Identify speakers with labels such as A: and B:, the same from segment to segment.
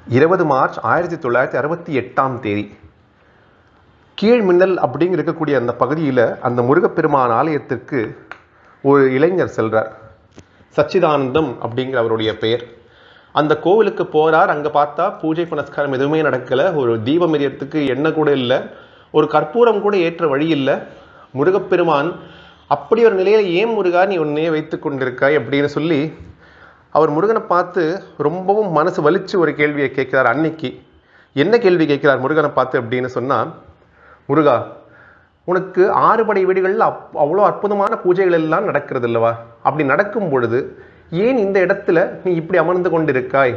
A: 20 March 1968 கீழ்மின்னல் அப்படிங்க இருக்கக்கூடிய அந்த பகுதியில் அந்த முருகப்பெருமான் ஆலயத்திற்கு ஒரு இளைஞர் செல்றார். சச்சிதானந்தம் அப்படிங்கிற அவருடைய பெயர். அந்த கோவிலுக்கு போறார். அங்கே பார்த்தா பூஜை புனஸ்காரம் எதுவுமே நடக்கலை. ஒரு தீபம் எரியறதுக்கு எண்ணெய் கூட இல்லை, ஒரு கற்பூரம் கூட ஏற்ற வழி இல்லை. முருகப்பெருமான் அப்படி ஒரு நிலையில ஏன் முருகா நீ உன்னையே வைத்து கொண்டிருக்காய் அப்படின்னு சொல்லி அவர் முருகனை பார்த்து ரொம்பவும் மனசு வலிச்சு ஒரு கேள்வியை கேட்கிறார். அன்னைக்கு என்ன கேள்வி கேட்கிறார் முருகனை பார்த்து அப்படின்னு சொன்னால், முருகா, உனக்கு 6 படை வீடுகளில் அவ்வளோ அற்புதமான பூஜைகள் எல்லாம் நடக்கிறது இல்லவா? அப்படி நடக்கும் பொழுது ஏன் இந்த இடத்துல நீ இப்படி அமர்ந்து கொண்டிருக்காய்?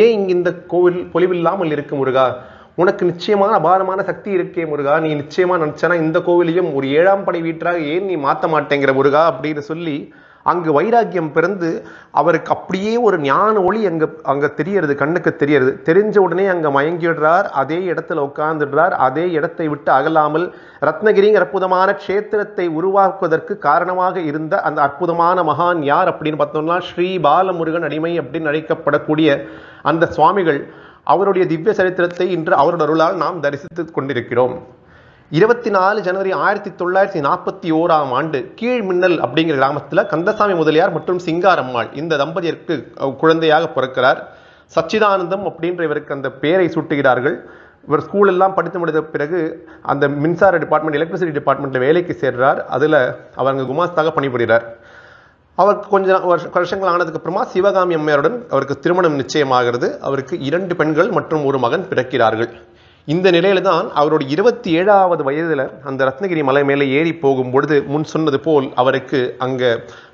A: ஏன் இங்கு இந்த கோவில் பொலிவில்லாமல் இருக்கு முருகா? உனக்கு நிச்சயமான அபாரமான சக்தி இருக்கே முருகா, நீ நிச்சயமா நினைச்சானா இந்த கோவிலையும் ஒரு 7ஆம் படை வீட்டாக ஏன் நீ மாற்ற மாட்டேங்கிற முருகா அப்படின்னு சொல்லி அங்கு வைராக்கியம் பிறந்து அவருக்கு அப்படியே ஒரு ஞான ஒளி அங்க தெரியறது, கண்ணுக்கு தெரியறது. தெரிஞ்ச உடனே அங்க மயங்கிடுறார். அதே இடத்துல உட்கார்ந்துடுறார். அதே இடத்தை விட்டு அகலாமல் ரத்னகிரிங்கிற அற்புதமான க்ஷேத்திரத்தை உருவாக்குவதற்கு காரணமாக இருந்த அந்த அற்புதமான மகான் யார் அப்படின்னு பார்த்தோம்னா ஸ்ரீ பாலமுருகன் அடிமை அப்படின்னு அழைக்கப்படக்கூடிய அந்த சுவாமிகள். அவருடைய திவ்ய சரித்திரத்தை இன்று அவருடைய அருளால் நாம் தரிசித்துக் கொண்டிருக்கிறோம். 24 ஜனவரி 1941 கீழ்மின்னல் அப்படிங்கிற கிராமத்தில் கந்தசாமி முதலியார் மற்றும் சிங்காரம்மாள் இந்த தம்பதியருக்கு குழந்தையாக பிறக்கிறார். சச்சிதானந்தம் அப்படின்ற இவருக்கு அந்த பெயரை சூட்டுகிறார்கள். இவர் ஸ்கூல் எல்லாம் படித்து முடிந்த பிறகு அந்த மின்சார டிபார்ட்மெண்ட், எலக்ட்ரிசிட்டி டிபார்ட்மெண்ட்டில் வேலைக்கு சேர்றார். அதில் அவர் அங்கே குமாஸ்தாக பணிபுரிகிறார். அவருக்கு கொஞ்சம் வருஷங்கள் ஆனதுக்கு அப்புறமா சிவகாமி அம்மையாருடன் அவருக்கு திருமணம் நிச்சயமாகிறது. அவருக்கு 2 பெண்கள் மற்றும் ஒரு மகன் பிறக்கிறார்கள். இந்த நிலையில தான் அவருடைய 27வது வயதுல அந்த ரத்னகிரி மலை மேலே ஏறி போகும் பொழுது முன் சொன்னது போல் அவருக்கு அங்க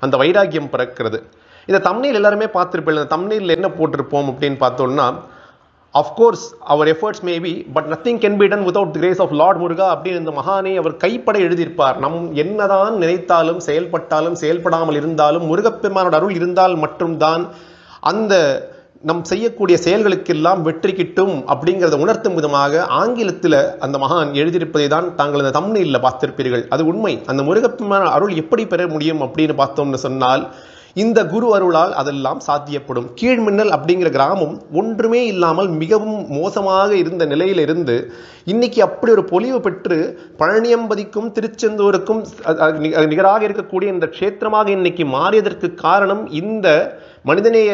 A: அந்த வைராக்கியம் பிறக்கிறது. இந்த தம்ப்நெயில் எல்லாருமே பார்த்திருப்பீங்க. இந்த தம்ப்நெயில் என்ன போட்டிருப்போம் அப்படின்னு பார்த்தோம்னா, of course our efforts may be but nothing can be done without the grace of Lord Muruga அப்படின்னு இந்த மகானே அவர் கைப்பட எழுதியிருப்பார். நம் என்னதான் நினைத்தாலும் செயல்பட்டாலும் செயல்படாமல் இருந்தாலும் முருகப்பெருமானோட அருள் இருந்தால் மட்டும்தான் அந்த நம் செய்யக்கூடிய செயல்களுக்கெல்லாம் வெற்றி கிட்டும் அப்படிங்கிறத உணர்த்தும் விதமாக ஆங்கிலத்தில் அந்த மகான் எழுதியிருப்பதை தான் தாங்கள் அந்த தம்ப்நெயில்ல பார்த்திருப்பீர்கள். அது உண்மை. அந்த முருகப்பெருமான அருள் எப்படி பெற முடியும் அப்படின்னு பார்த்தோம்னு சொன்னால் இந்த குரு அருளால் அதெல்லாம் சாத்தியப்படும். கீழ்மின்னல் அப்படிங்கிற கிராமம் ஒன்றுமே இல்லாமல் மிகவும் மோசமாக இருந்த நிலையிலிருந்து இன்னைக்கு அப்படி ஒரு பொலிவு பெற்று பழனியம்பதிக்கும் திருச்செந்தூருக்கும் நிகராக இருக்கக்கூடிய இந்த க்ஷேத்திரமாக இன்னைக்கு மாறியதற்கு காரணம் இந்த மனிதநேய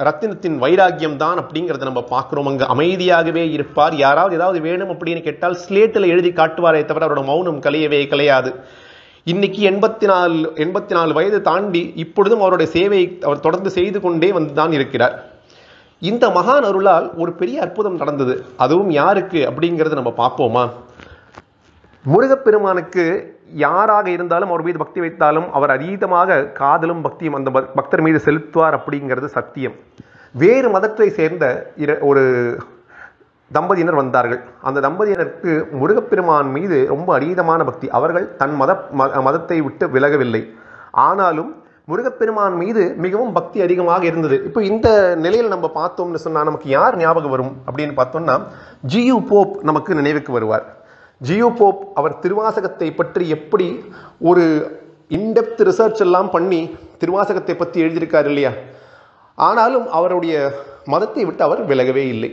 A: ரத்தினத்தின் வைராக்கியம் தான் அப்படிங்கிறத நம்ம பார்க்கிறோம். அங்கு அமைதியாகவே இருப்பார். யாராவது ஏதாவது வேணும் அப்படின்னு கேட்டால் ஸ்லேட்டில் எழுதி காட்டுவாரே தவிர அவரோட மௌனம் கலையவே கலையாது. இன்னைக்கு 84 வயது தாண்டி இப்பொழுதும் அவருடைய சேவையை அவர் தொடர்ந்து செய்து கொண்டே வந்துதான் இருக்கிறார். இந்த மகான் அருளால் ஒரு பெரிய அற்புதம் நடந்தது. அதுவும் யாருக்கு அப்படிங்கிறது நம்ம பார்ப்போமா? முருகப்பெருமானுக்கு யாராக இருந்தாலும் அவர் மீது பக்தி வைத்தாலும் அவர் அதீதமாக காதலும் பக்தியும் அந்த பக்தர் மீது செலுத்துவார் அப்படிங்கிறது சத்தியம். வேறு மதத்தை சேர்ந்த ஒரு தம்பதியினர் வந்தார்கள். அந்த தம்பதியினருக்கு முருகப்பெருமான் மீது ரொம்ப அதீதமான பக்தி. அவர்கள் தன் மதத்தை விட்டு விலகவில்லை. ஆனாலும் முருகப்பெருமான் மீது மிகவும் பக்தி அதிகமாக இருந்தது. இப்போ இந்த நிலையில் நம்ம பார்த்தோம்னு சொன்னால் நமக்கு யார் ஞாபகம் வரும் அப்படின்னு பார்த்தோம்னா ஜியு போப் நமக்கு நினைவுக்கு வருவார். ஜியு போப் அவர் திருவாசகத்தை பற்றி எப்படி ஒரு இன்டெப்த் ரிசர்ச் எல்லாம் பண்ணி திருவாசகத்தை பற்றி எழுதியிருக்கார் இல்லையா? ஆனாலும் அவருடைய மதத்தை விட்டு அவர் விலகவே இல்லை.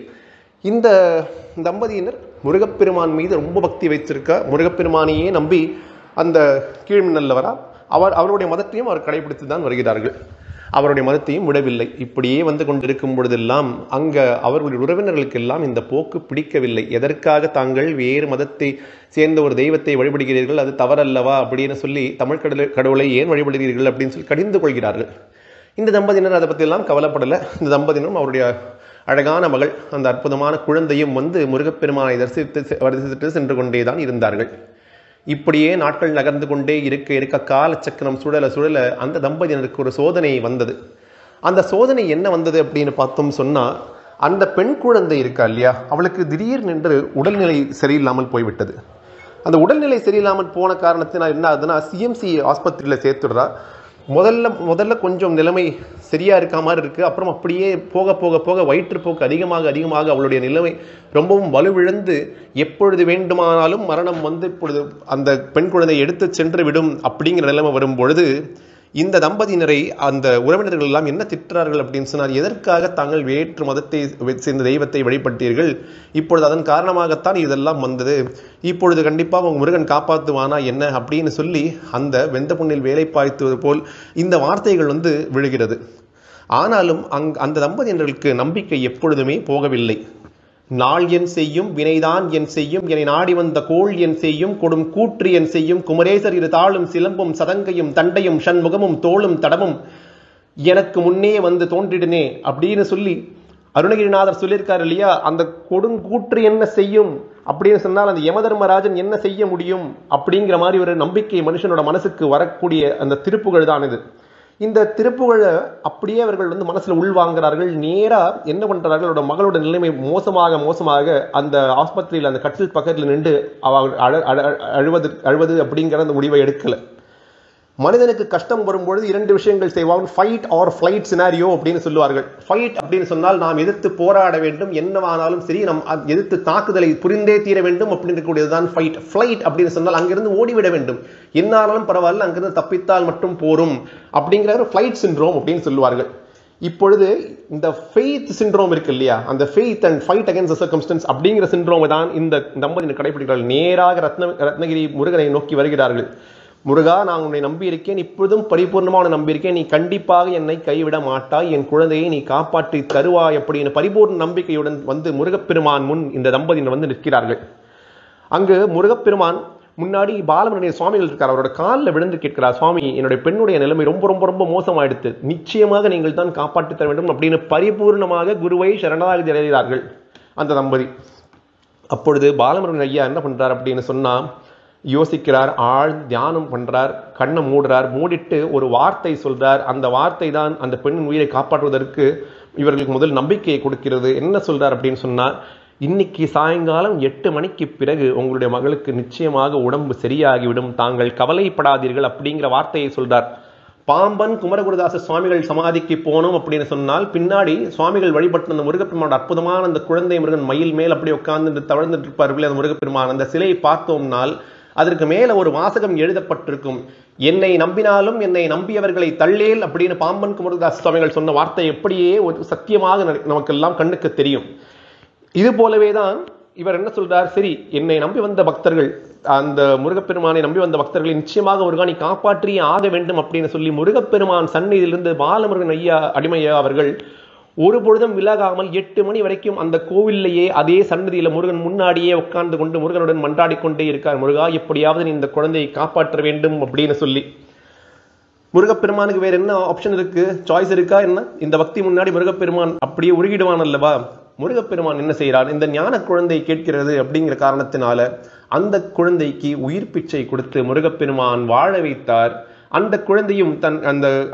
A: இந்த தம்பதியினர் முருகப்பெருமான் மீது ரொம்ப பக்தி வைத்திருக்க, முருகப்பெருமானையே நம்பி அந்த கீழ்மின்னல்ல வரா அவருடைய மதத்தையும் அவர் கடைபிடித்து தான் வருகிறார்கள். அவருடைய மதத்தையும் விடவில்லை. இப்படியே வந்து கொண்டிருக்கும் பொழுதெல்லாம் அங்க அவர்களுடைய உறவினர்களுக்கெல்லாம் இந்த போக்கு பிடிக்கவில்லை. எதற்காக தாங்கள் வேறு மதத்தை சேர்ந்த ஒரு தெய்வத்தை வழிபடுகிறீர்கள், அது தவறல்லவா அப்படின்னு சொல்லி தமிழ் கடவுளை ஏன் வழிபடுகிறீர்கள் அப்படின்னு சொல்லி கடிந்து கொள்கிறார்கள். இந்த தம்பதியினர் அதை பற்றி எல்லாம் கவலைப்படலை. இந்த தம்பதியினரும் அவருடைய அழகான மகள் அந்த அற்புதமான குழந்தையும் வந்து முருகப்பெருமானை தரிசித்து சென்று கொண்டேதான் இருந்தார்கள். இப்படியே நாட்கள் நகர்ந்து கொண்டே இருக்க காலச்சக்கரம் சுழல அந்த தம்பதியினருக்கு ஒரு சோதனை வந்தது. அந்த சோதனை என்ன வந்தது அப்படின்னு பார்த்தோம் சொன்னா, அந்த பெண் குழந்தை இருக்கா இல்லையா, அவளுக்கு திடீர்னு உடல்நிலை சரியில்லாமல் போய்விட்டது. அந்த உடல்நிலை சரியில்லாமல் போன காரணத்தினால் என்ன ஆகுதுன்னா சிஎம்சி ஆஸ்பத்திரியில் சேர்த்துடுறா. முதல்ல கொஞ்சம் நிலைமை சரியா இருக்க மாதிரி இருக்கு. அப்புறம் அப்படியே போக போக போக வயிற்றுப்போக்கு அதிகமாக அவளுடைய நிலைமை ரொம்பவும் வலுவிழந்து எப்பொழுது வேண்டுமானாலும் மரணம் வந்து இப்பொழுது அந்த பெண் குழந்தை எடுத்து சென்று விடும் அப்படிங்கிற நிலைமை வரும் பொழுது இந்த தம்பதியினரை அந்த உறவினர்கள் எல்லாம் என்ன திட்டுறார்கள் அப்படின்னு சொன்னார், எதற்காக தாங்கள் வேற்று மதத்தை சேர்ந்த தெய்வத்தை வழிபட்டீர்கள், இப்பொழுது அதன் காரணமாகத்தான் இதெல்லாம் வந்தது, இப்பொழுது கண்டிப்பாக உங்க முருகன் காப்பாற்றுவானா என்ன அப்படின்னு சொல்லி அந்த வெந்த புண்ணில் வேலை பாய்த்துவது போல் இந்த வார்த்தைகள் விழுகிறது. ஆனாலும் அந்த தம்பதியினர்களுக்கு நம்பிக்கை எப்பொழுதுமே போகவில்லை. நாள் என் செய்யும் வினைதான் என் செய்யும், என்னை நாடி வந்த கோள் என் செய்யும், கொடும் கூற்று என் செய்யும், குமரேசர் இரு தாளும் சிலம்பும் சதங்கையும் தண்டையும் ஷண்முகமும் தோளும் தடமும் எனக்கு முன்னே தோன்றிடுனே அப்படின்னு சொல்லி அருணகிரிநாதர் சொல்லியிருக்காரு இல்லையா. அந்த கொடுங்கூற்று என்ன செய்யும் அப்படின்னு சொன்னால் அந்த யமதர்மராஜன் என்ன செய்ய முடியும் அப்படிங்கிற மாதிரி ஒரு நம்பிக்கை மனுஷனோட மனசுக்கு வரக்கூடிய அந்த திருப்புகழ் தான் இது. இந்த திருப்புகழை அப்படியே அவர்கள் மனசுல உள்வாங்கிறார்கள். நேரா என்ன பண்றார்கள், அவரோட மகளோட நிலைமை மோசமாக அந்த ஆஸ்பத்திரியில் அந்த கட்டில் பக்கத்தில் நின்று அழுவது அப்படிங்கிற அந்த முடிவை எடுக்கல. மனிதனுக்கு கஷ்டம் வரும்பொழுது 2 விஷயங்கள் செய்வாங்க, ஃபைட் ஆர் ஃபிளைட் சினாரியோ அப்படின்னு சொல்லுவார்கள். ஃபைட் அப்படின்னு சொன்னால் நாம் எதிர்த்து போராட வேண்டும், என்னவானாலும் சரி நாம் எதிர்த்து தாக்குதலை புரிந்தே தீர வேண்டும் அப்படின்னு கூடியதுதான் ஃபைட். ஃபிளைட் அப்படின்னு சொன்னால் அங்கிருந்து ஓடிவிட வேண்டும், என்னாலும் பரவாயில்ல அங்கிருந்து தப்பித்தால் மட்டும் போரும் அப்படிங்கிற ஒரு ஃபிளைட் சிண்ட்ரோம் அப்படின்னு சொல்லுவார்கள். இப்பொழுது இந்த ஃபெய்த் சிண்ட்ரோம் இருக்கு இல்லையா, அந்த ஃபெய்த் அண்ட் ஃபைட் அகைன்ஸ்ட் சர்கம்ஸ்டன்ஸ் அப்படிங்கிற சிண்ட்ரோம் தான் இந்த தம்பதியினர் கடைபிடிக்கிறார்கள். நேராக ரத்னகிரி முருகனை நோக்கி வருகிறார்கள். முருகா, நான் உன்னை நம்பியிருக்கேன், இப்பொழுதும் பரிபூர்ணமான நம்பியிருக்கேன், நீ கண்டிப்பாக என்னை கைவிட மாட்டாய், என் குழந்தையை நீ காப்பாற்றி தருவாய் அப்படின்னு பரிபூர்ண நம்பிக்கையுடன் முருகப்பெருமான் முன் இந்த தம்பதியினர் நிற்கிறார்கள். அங்கு முருகப்பெருமான் முன்னாடி பாலமுருகன் சுவாமிகள் இருக்கார். அவரோட காலில் விழுந்து கேட்கிறார், சுவாமி என்னுடைய பெண்ணுடைய நிலைமை ரொம்ப ரொம்ப ரொம்ப மோசமாயிடுத்து, நிச்சயமாக நீங்கள் தான் காப்பாற்றி தர வேண்டும் அப்படின்னு பரிபூர்ணமாக குருவை சரணாகதி அடைகிறார்கள் அந்த தம்பதி. அப்பொழுது பாலமுருகன் ஐயா என்ன பண்றார் அப்படின்னு சொன்னா, யோசிக்கிறார், தியானம் பண்றார், கண்ணை மூடுறார், மூடிட்டு ஒரு வார்த்தை சொல்றார். அந்த வார்த்தை தான் அந்த பெண்ணின் உயிரை காப்பாற்றுவதற்கு இவர்களுக்கு முதல் நம்பிக்கையை கொடுக்கிறது. என்ன சொல்றார் அப்படின்னு சொன்னார், இன்னைக்கு சாயங்காலம் 8 மணிக்கு பிறகு உங்களுடைய மகளுக்கு நிச்சயமாக உடம்பு சரியாகிவிடும், தாங்கள் கவலைப்படாதீர்கள் அப்படிங்கிற வார்த்தையை சொல்றார். பாம்பன் குமரகுருதாச சுவாமிகள் சமாதிக்கு போனோம் அப்படின்னு சொன்னால் பின்னாடி சுவாமிகள் வழிபட்ட அந்த முருகப்பெருமானோட அற்புதமான அந்த குழந்தை முருகன் மயில் மேல் அப்படி உட்கார்ந்து தவழ்ந்துட்டு இருப்பார்கள். அந்த முருகப்பெருமான் அந்த சிலையை பார்த்தோம்னால் அதற்கு மேல ஒரு வாசகம் எழுதப்பட்டிருக்கும், என்னை நம்பினாலும் என்னை நம்பியவர்களை தள்ளேல் அப்படின்னு பாம்பன் குமரகுருதாச சுவாமிகள் சொன்ன வார்த்தை எப்படியே ஒரு சத்தியமாக நமக்கெல்லாம் கண்ணுக்கு தெரியும். இது போலவேதான் இவர் என்ன சொல்றார், சரி என்னை நம்பி வந்த பக்தர்கள், அந்த முருகப்பெருமானை நம்பி வந்த பக்தர்களை நிச்சயமாக முருகா நீ காப்பாற்றியே ஆக வேண்டும் அப்படின்னு சொல்லி முருகப்பெருமான் சந்நிதியிலிருந்து பாலமுருகன் ஐயா அடிமையா அவர்கள் ஒரு பொழுதும் விலகாமல் 8 மணி வரைக்கும் அந்த கோவில்லையே அதே சன்னதியில முருகன் முன்னாடியே உட்கார்ந்து கொண்டு முருகனுடன் மன்றாடி கொண்டே இருக்கார். முருகா எப்படியாவது நீ இந்த குழந்தையை காப்பாற்ற வேண்டும் அப்படின்னு சொல்லி. முருகப்பெருமானுக்கு வேற என்ன ஆப்ஷன் இருக்கு, சாய்ஸ் இருக்கா என்ன? இந்த பக்தி முன்னாடி முருகப்பெருமான் அப்படியே உருகிடுவான் அல்லவா. முருகப்பெருமான் என்ன செய்யறார், இந்த ஞான குழந்தை கேட்கிறது அப்படிங்கிற காரணத்தினால அந்த குழந்தைக்கு உயிர் பிச்சை கொடுத்து முருகப்பெருமான் வாழ வைத்தார். அந்த குழந்தையும்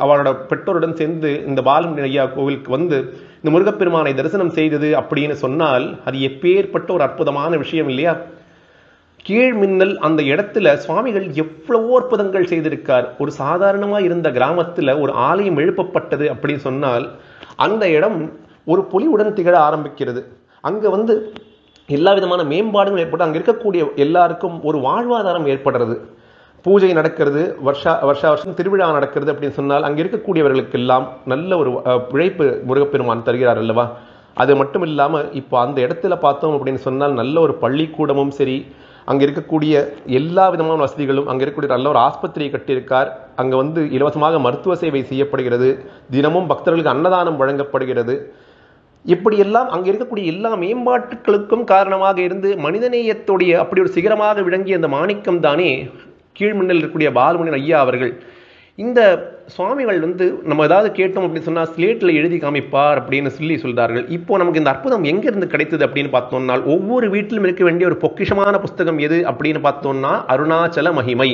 A: அவளோட பெற்றோருடன் சேர்ந்து இந்த பாலமுருகன் ஐயா கோவிலுக்கு இந்த முருகப்பெருமானை தரிசனம் செய்தது அப்படின்னு சொன்னால் அது எப்பேற்பட்ட ஒரு அற்புதமான விஷயம் இல்லையா. கீழ் மின்னல் அந்த இடத்துல சுவாமிகள் எவ்வளவோ அற்புதங்கள் செய்திருக்கார். ஒரு சாதாரணமா இருந்த கிராமத்துல ஒரு ஆலயம் எழுப்பப்பட்டது அப்படின்னு சொன்னால் அந்த இடம் ஒரு பொலிவுடன் திகழ ஆரம்பிக்கிறது. அங்க எல்லா விதமான மேம்பாடுகளும் ஏற்பட்டு அங்க இருக்கக்கூடிய எல்லாருக்கும் ஒரு வாழ்வாதாரம் ஏற்படுறது. பூஜை நடக்கிறது, வருஷம் திருவிழா நடக்கிறது அப்படின்னு சொன்னால் அங்க இருக்கக்கூடியவர்களுக்கு எல்லாம் நல்ல ஒரு பிழைப்பு முருகப்பெருமான் தருகிறார் அல்லவா. அது மட்டும் இல்லாம இப்போ அந்த இடத்துல பார்த்தோம் அப்படின்னு சொன்னால் நல்ல ஒரு பள்ளிக்கூடமும் சரி, அங்க இருக்கக்கூடிய எல்லா விதமான வசதிகளும், அங்க இருக்கக்கூடிய நல்ல ஒரு ஆஸ்பத்திரியை கட்டியிருக்கார். அங்க இலவசமாக மருத்துவ சேவை செய்யப்படுகிறது, தினமும் பக்தர்களுக்கு அன்னதானம் வழங்கப்படுகிறது. இப்படியெல்லாம் அங்க இருக்கக்கூடிய எல்லா மேம்பாட்டுகளுக்கும் காரணமாக இருந்து மனிதநேயத்துடைய அப்படி ஒரு சிகரமாக விளங்கிய அந்த மாணிக்கம் தானே கீழ்மண்ணில் இருக்கக்கூடிய பாலமுருகன் ஐயா அவர்கள். இந்த சுவாமிகள் நம்ம ஏதாவது கேட்டோம் அப்படின்னு சொன்னா ஸ்லேட்ல எழுதி காமிப்பார் அப்படின்னு சொல்றார்கள். இப்போ நமக்கு இந்த அற்புதம் எங்க இருந்து கிடைத்தது அப்படின்னு பார்த்தோம்னா ஒவ்வொரு வீட்டிலும் இருக்க வேண்டிய ஒரு பொக்கிஷமான புஸ்தகம் எது அப்படின்னு பார்த்தோம்னா அருணாச்சல மகிமை.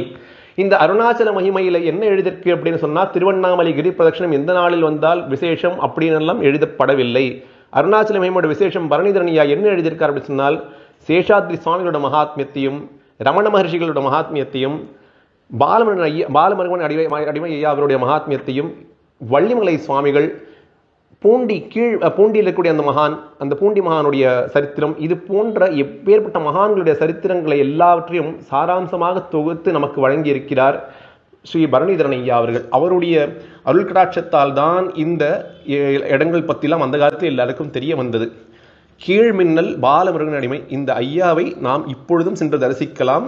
A: இந்த அருணாச்சல மகிமையில என்ன எழுதிருக்கு அப்படின்னு சொன்னா திருவண்ணாமலை கிரி பிரதட்சணம் எந்த நாளில் வந்தால் விசேஷம் அப்படின்னு எல்லாம் எழுதப்படவில்லை. அருணாச்சல மகிமையோட விசேஷம் பரணிதரன் ஐயா என்ன எழுதியிருக்கார் அப்படின்னு சொன்னால் சேஷாத்ரி சுவாமிகளோட மகாத்மியத்தையும் ரமண மகர்ஷிகளோட மகாத்மியத்தையும் பாலமுருகன் அடிமை ஐயா அவருடைய மகாத்மியத்தையும் வள்ளிமலை சுவாமிகள் பூண்டியில் இருக்கக்கூடிய அந்த பூண்டி மகானுடைய சரித்திரம், இது போன்ற எப்பேற்பட்ட மகான்களுடைய சரித்திரங்களை எல்லாவற்றையும் சாராம்சமாக தொகுத்து நமக்கு வழங்கி இருக்கிறார் ஸ்ரீ பரணிதரன் ஐயா அவர்கள், அவருடைய அருள் கடாட்சத்தால் தான் இந்த இடங்கள் பற்றிலாம் அந்த காலத்தில் எல்லாருக்கும் தெரிய வந்தது. கீழ்மின்னல் பாலமுருகன் அடிமை இந்த ஐயாவை நாம் இப்பொழுதும் சென்று தரிசிக்கலாம்.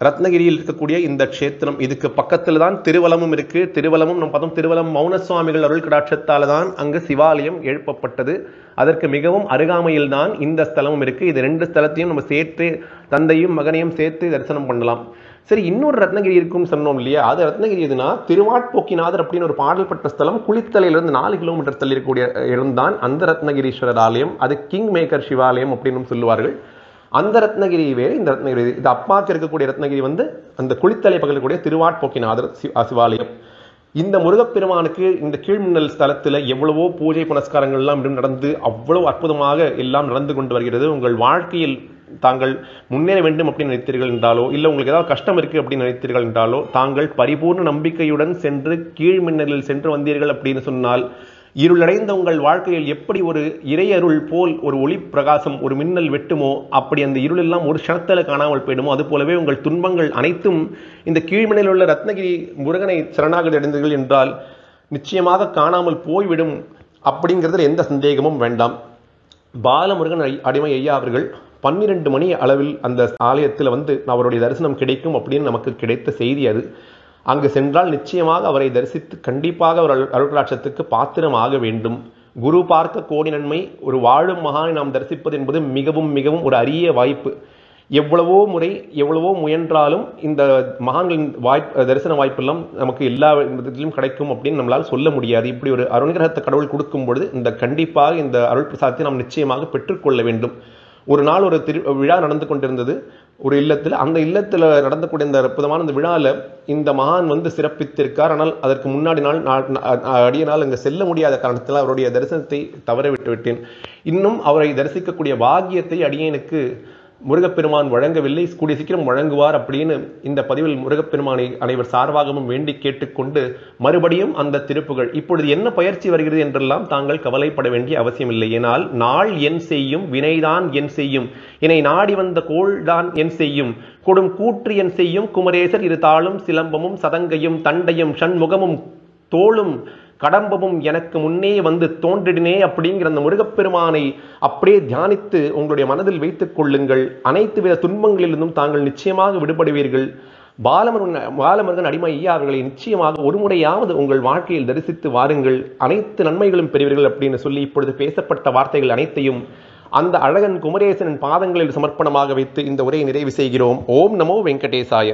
A: ரத்னகிரியில் இருக்கக்கூடிய இந்த க்ஷேத்திரம், இதுக்கு பக்கத்தில் தான் திருவலமும் இருக்கு. திருவலமும் நம்ம பார்த்தோம், திருவலம் மௌன சுவாமிகள் அருள் கடாட்சத்தால் தான் அங்கு சிவாலயம் எழுப்பப்பட்டது. அதற்கு மிகவும் அருகாமையில் தான் இந்த ஸ்தலமும் இருக்கு. இது 2 ஸ்தலத்தையும் நம்ம சேர்த்து, தந்தையும் மகனையும் சேர்த்து தரிசனம் பண்ணலாம். சரி, இன்னொரு ரத்னகிரி இருக்குன்னு சொன்னோம் இல்லையா, அது ரத்னகிரி எதுனா திருவாட்போக்கிநாதர் அப்படின்னு ஒரு பாடல் பெற்ற ஸ்தலம். குளித்தலையிலிருந்து 4 கிலோமீட்டர் தள்ளி இருக்கக்கூடிய இடம்தான் அந்த ரத்னகிரீஸ்வரர் ஆலயம். அது கிங் மேக்கர் சிவாலயம் அப்படின்னு சொல்லுவார்கள். அந்த ரத்னகிரி வேறு, இந்த ரத்னகிரி இது அப்பாக்கு இருக்கக்கூடிய ரத்னகிரி அந்த குளித்தலை பக்கத்தில் கூடிய திருவாட்போக்கிநாதர் சிவாலயம். இந்த முருகப்பெருமானுக்கு இந்த கீழ்மின்னல் ஸ்தலத்தில் எவ்வளவோ பூஜை புனஸ்காரங்கள் எல்லாம் நடந்து அவ்வளவு அற்புதமாக எல்லாம் நடந்து கொண்டு வருகிறது. உங்கள் வாழ்க்கையில் தாங்கள் முன்னேற வேண்டும் அப்படின்னு நினைத்தீர்கள் என்றாலோ, இல்லை உங்களுக்கு ஏதாவது கஷ்டம் இருக்கு அப்படின்னு நினைத்தீர்கள் என்றாலோ, தாங்கள் பரிபூர்ண நம்பிக்கையுடன் சென்று கீழ்மின்னலில் சென்று வந்தீர்கள் அப்படின்னு சொன்னால், இருளடைந்த உங்கள் வாழ்க்கையில் எப்படி ஒரு இறையருள் போல் ஒரு ஒளி பிரகாசம், ஒரு மின்னல் வெட்டுமோ, அப்படி அந்த இருள் எல்லாம் ஒரு க்ஷணத்தில் காணாமல் போயிடுமோ, அது போலவே உங்கள் துன்பங்கள் அனைத்தும் இந்த கீழ்மனையில் உள்ள ரத்னகிரி முருகனை சரணாகதி அடைந்தீர்கள் என்றால் நிச்சயமாக காணாமல் போய்விடும். அப்படிங்கிறதுல எந்த சந்தேகமும் வேண்டாம். பாலமுருகன் அடிமை ஐயா அவர்கள் 12 மணி அளவில் அந்த ஆலயத்தில் அவருடைய தரிசனம் கிடைக்கும் அப்படின்னு நமக்கு கிடைத்த செய்தி அது. அங்கு சென்றால் நிச்சயமாக அவரை தரிசித்து கண்டிப்பாக அவர் அருள்கடாட்சத்துக்கு பாத்திரம் ஆக வேண்டும். குரு பார்க்க கோடி நன்மை, ஒரு வாழும் மகானை நாம் தரிசிப்பது என்பது மிகவும் மிகவும் ஒரு அரிய வாய்ப்பு. எவ்வளவோ முறை எவ்வளவோ முயன்றாலும் இந்த மகான்களின் தரிசன வாய்ப்பெல்லாம் நமக்கு எல்லா விதத்திலும் கிடைக்கும் அப்படின்னு நம்மளால் சொல்ல முடியாது. இப்படி ஒரு அருண்கிரகத்தை கடவுள் கொடுக்கும் பொழுது கண்டிப்பாக இந்த அருள் பிரசாதத்தை நாம் நிச்சயமாக பெற்றுக்கொள்ள வேண்டும். ஒரு நாள் ஒரு விழா நடந்து கொண்டிருந்தது ஒரு இல்லத்தில். அந்த இல்லத்தில் நடந்தக்கூடிய இந்த அற்புதமான இந்த விழாவில் இந்த மகான் சிறப்பித்திருக்கார். ஆனால் அதற்கு முன்னாடி நாள் அடியனால் அங்கே செல்ல முடியாத காரணத்தில் அவருடைய தரிசனத்தை தவற விட்டுவிட்டேன். இன்னும் அவரை தரிசிக்கக்கூடிய பாக்கியத்தை அடியனுக்கு முருகப்பெருமான் வழங்கவில்லை. கூடிய சீக்கிரம் வழங்குவார் அப்படின்னு இந்த பதிவில் முருகப்பெருமானை அனைவர் சார்பாகவும் வேண்டி கேட்டுக்கொண்டு, மறுபடியும் அந்த திருப்புகள் இப்பொழுது என்ன பயிற்சி வருகிறது என்றெல்லாம் தாங்கள் கவலைப்பட வேண்டிய அவசியம் இல்லை. ஏனால் நாள் என் செய்யும், வினைதான் என் செய்யும், என்னை நாடி வந்த கோள்தான் என் செய்யும், கொடும் கூற்று என் செய்யும், குமரேசர் இரு தாளும் சிலம்பமும் சதங்கையும் தண்டையும் ஷண்முகமும் தோளும் கடம்பமும் எனக்கு முன்னே தோன்றினே அப்படிங்கிற அந்த முருகப்பெருமானை அப்படியே தியானித்து உங்களுடைய மனதில் வைத்துக் கொள்ளுங்கள். அனைத்து வித துன்பங்களிலிருந்தும் தாங்கள் நிச்சயமாக விடுபடுவீர்கள். பாலமுருகன் அடிமை ஐயா அவர்களை நிச்சயமாக ஒரு முறையாவது உங்கள் வாழ்க்கையில் தரிசித்து வாருங்கள், அனைத்து நன்மைகளும் பெறுவீர்கள் அப்படின்னு சொல்லி இப்பொழுது பேசப்பட்ட வார்த்தைகள் அனைத்தையும் அந்த அழகன் குமரேசனின் பாதங்களில் சமர்ப்பணமாக வைத்து இந்த உரையை நிறைவு செய்கிறோம். ஓம் நமோ வெங்கடேசாய.